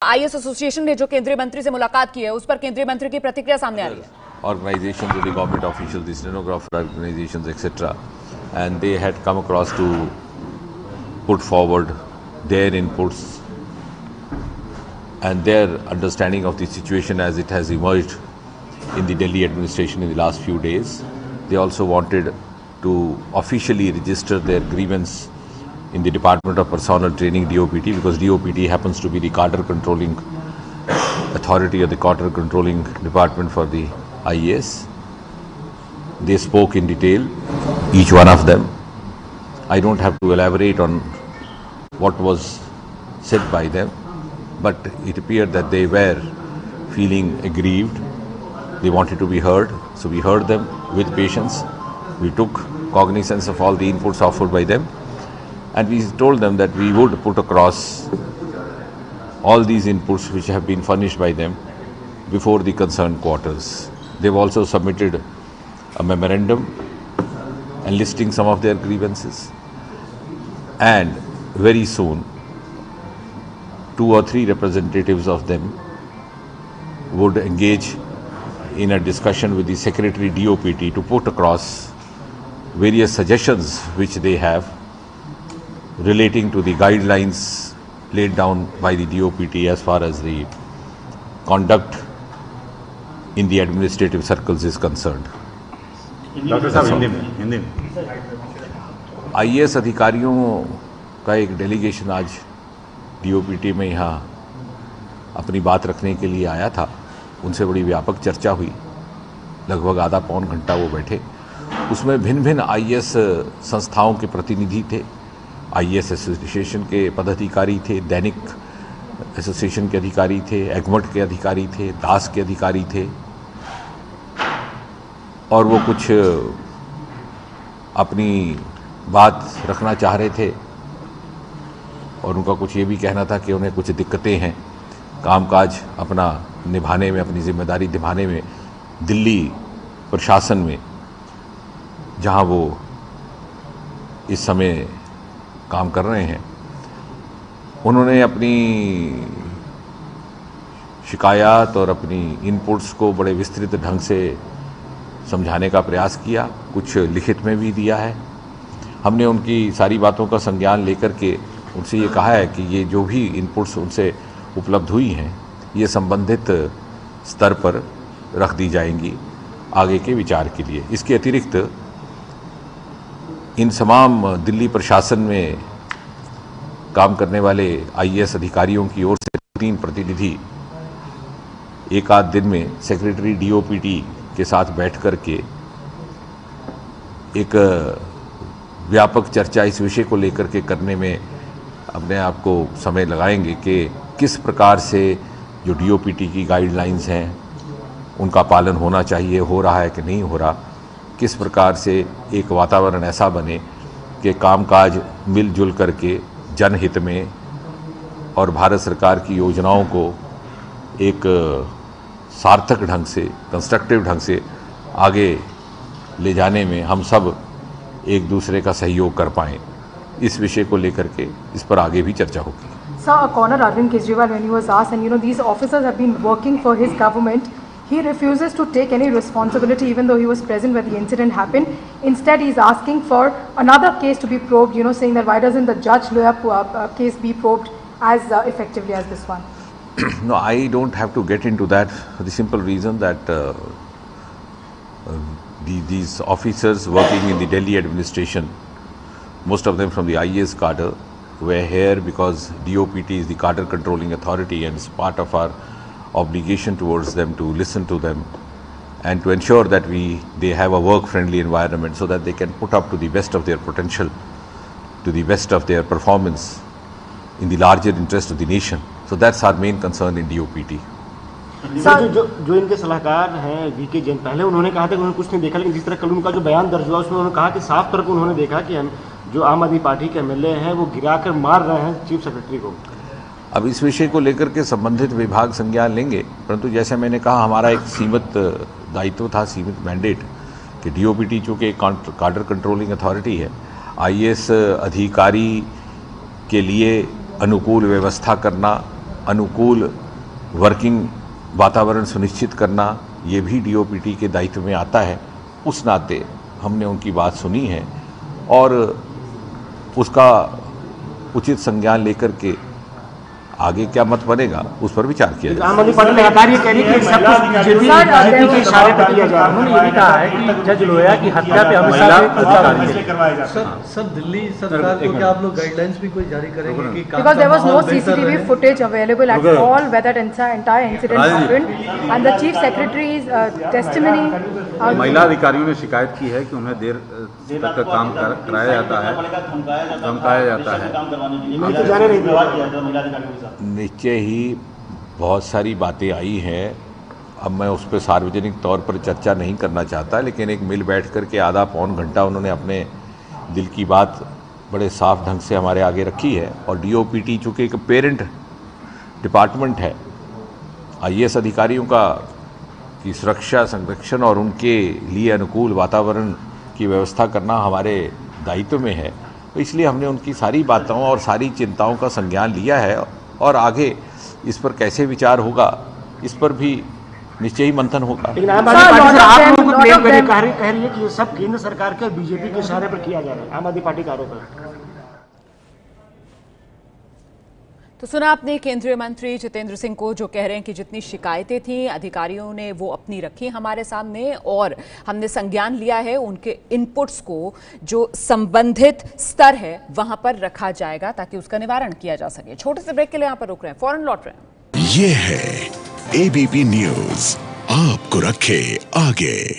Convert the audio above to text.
IAS association ने जो केंद्रीय मंत्री से मुलाकात की है उस पर केंद्रीय मंत्री की प्रतिक्रिया सामने आ रही है। Organizations of the government officials, the stenographer organizations, etc., and they had come across to put forward their inputs and their understanding of the situation as it has emerged in the Delhi administration in the last few days. They also wanted to officially register their grievance in the Department of Personnel Training, DOPT, because DOPT happens to be the cadre controlling authority or the cadre controlling department for the IAS. They spoke in detail, each one of them. I don't have to elaborate on what was said by them, but it appeared that they were feeling aggrieved. They wanted to be heard, so we heard them with patience. We took cognizance of all the inputs offered by them, and we told them that we would put across all these inputs which have been furnished by them before the concerned quarters. They've also submitted a memorandum enlisting some of their grievances, and very soon 2 or 3 representatives of them would engage in a discussion with the Secretary DOPT to put across various suggestions which they have relating to the guidelines laid down by the DOPT as far as the conduct in the administrative circles is concerned. Doctor साहब हिंदी में IAS अधिकारियों का एक delegation आज DOPT में यहाँ अपनी बात रखने के लिए आया था। उनसे बड़ी व्यापक चर्चा हुई, लगभग आधा पौन घंटा वो बैठे। उसमें भिन्न भिन्न आईएएस संस्थाओं के प्रतिनिधि थे, आईएएस एसोसिएशन के पदाधिकारी थे, दैनिक एसोसिएशन के अधिकारी थे, एगमट के अधिकारी थे, दास के अधिकारी थे, और वो कुछ अपनी बात रखना चाह रहे थे और उनका कुछ ये भी कहना था कि उन्हें कुछ दिक्कतें हैं कामकाज अपना निभाने में, अपनी जिम्मेदारी निभाने में दिल्ली प्रशासन में, जहां वो इस समय काम कर रहे हैं। उन्होंने अपनी शिकायत और अपनी इनपुट्स को बड़े विस्तृत ढंग से समझाने का प्रयास किया, कुछ लिखित में भी दिया है। हमने उनकी सारी बातों का संज्ञान लेकर के उनसे ये कहा है कि ये जो भी इनपुट्स उनसे उपलब्ध हुई हैं ये संबंधित स्तर पर रख दी जाएंगी आगे के विचार के लिए। इसके अतिरिक्त इन तमाम दिल्ली प्रशासन में काम करने वाले आईएएस अधिकारियों की ओर से 3 प्रतिनिधि एक आध दिन में सेक्रेटरी DOPT के साथ बैठ कर के एक व्यापक चर्चा इस विषय को लेकर के करने में अपने आप को समय लगाएंगे कि किस प्रकार से जो DOPT की गाइडलाइंस हैं उनका पालन होना चाहिए, हो रहा है कि नहीं हो रहा, किस प्रकार से एक वातावरण ऐसा बने कि कामकाज मिलजुल करके जनहित में और भारत सरकार की योजनाओं को एक सार्थक ढंग से, कंस्ट्रक्टिव ढंग से आगे ले जाने में हम सब एक दूसरे का सहयोग कर पाएँ। इस विषय को लेकर के इस पर आगे भी चर्चा होगी। Sir, a corner Arvind Kejriwal, when he was asked, and these officers have been working for his government, he refuses to take any responsibility even though he was present when the incident happened. Instead, he is asking for another case to be probed, saying that why doesn't the Judge Loya case be probed as effectively as this one? No, I don't have to get into that for the simple reason that these officers working in the Delhi administration, most of them from the IAS cadre, were here because DOPT is the cadre controlling authority and it's part of our obligation towards them to listen to them and to ensure that they have a work-friendly environment so that they can put up to the best of their potential, to the best of their performance in the larger interest of the nation. So that's our main concern in DOPT. जो इनके सलाहकार हैं VK Jain, पहले उन्होंने कहा था कि उन्होंने कुछ नहीं देखा, लेकिन जिस तरह कल उनका जो बयान दर्ज हुआ उसमें उन्होंने कहा कि साफ तौर पर उन्होंने देखा कि हम जो आम आदमी पार्टी के MLA हैं वो गिराकर मार रहे हैं चीफ सेक्रेटरी को। अब इस विषय को लेकर के संबंधित विभाग संज्ञान लेंगे, परंतु जैसे मैंने कहा हमारा एक सीमित दायित्व था, सीमित मैंडेट कि DOPT चूँकि एक cadre कंट्रोलिंग अथॉरिटी है, IAS अधिकारी के लिए अनुकूल व्यवस्था करना, अनुकूल वर्किंग वातावरण सुनिश्चित करना ये भी डीओपीटी के दायित्व में आता है। उस नाते हमने उनकी बात सुनी है और उसका उचित संज्ञान लेकर के आगे क्या मत बनेगा उस पर विचार किया जाएगा। आम आदमी पार्टी लगातार ये कह रही है कि सब कुछ बीजेपी राजनीति के इशारे पर किया जा रहा है। उन्होंने ये भी कहा है कि जज लोया की हत्या पे हमेशा सर दिल्ली सरकार को क्या आप लोग गाइडलाइंस भी कोई जारी करेंगे कि Because there was no CCTV footage available at all where that entire incident happened, and the chief secretary's testimony. महिला अधिकारियों ने शिकायत की है कि उन्हें देर तक काम कराया जाता है, धमकाया जाता है। नीचे ही बहुत सारी बातें आई हैं। अब मैं उस पर सार्वजनिक तौर पर चर्चा नहीं करना चाहता, लेकिन एक मिल बैठ कर के आधा पौन घंटा उन्होंने अपने दिल की बात बड़े साफ ढंग से हमारे आगे रखी है। और डीओपीटी चूँकि एक पेरेंट डिपार्टमेंट है, आईएएस अधिकारियों की सुरक्षा संरक्षण और उनके लिए अनुकूल वातावरण की व्यवस्था करना हमारे दायित्व में है। तो इसलिए हमने उनकी सारी बातों और सारी चिंताओं का संज्ञान लिया है और आगे इस पर कैसे विचार होगा इस पर भी निश्चय ही मंथन होगा। लेकिन आम आदमी पार्टी आप लोगों को ब्लेम करके कह रही है कि ये सब केंद्र सरकार के और बीजेपी के इशारे पर किया जा रहा है। आम आदमी पार्टी का आरोप है। तो सुना आपने केंद्रीय मंत्री जितेंद्र सिंह को, जो कह रहे हैं कि जितनी शिकायतें थी अधिकारियों ने वो अपनी रखी हमारे सामने और हमने संज्ञान लिया है। उनके इनपुट्स को जो संबंधित स्तर है वहां पर रखा जाएगा ताकि उसका निवारण किया जा सके। छोटे से ब्रेक के लिए यहां पर रुक रहे हैं, फौरन लौट रहे हैं। ये है एबीपी न्यूज, आपको रखे आगे।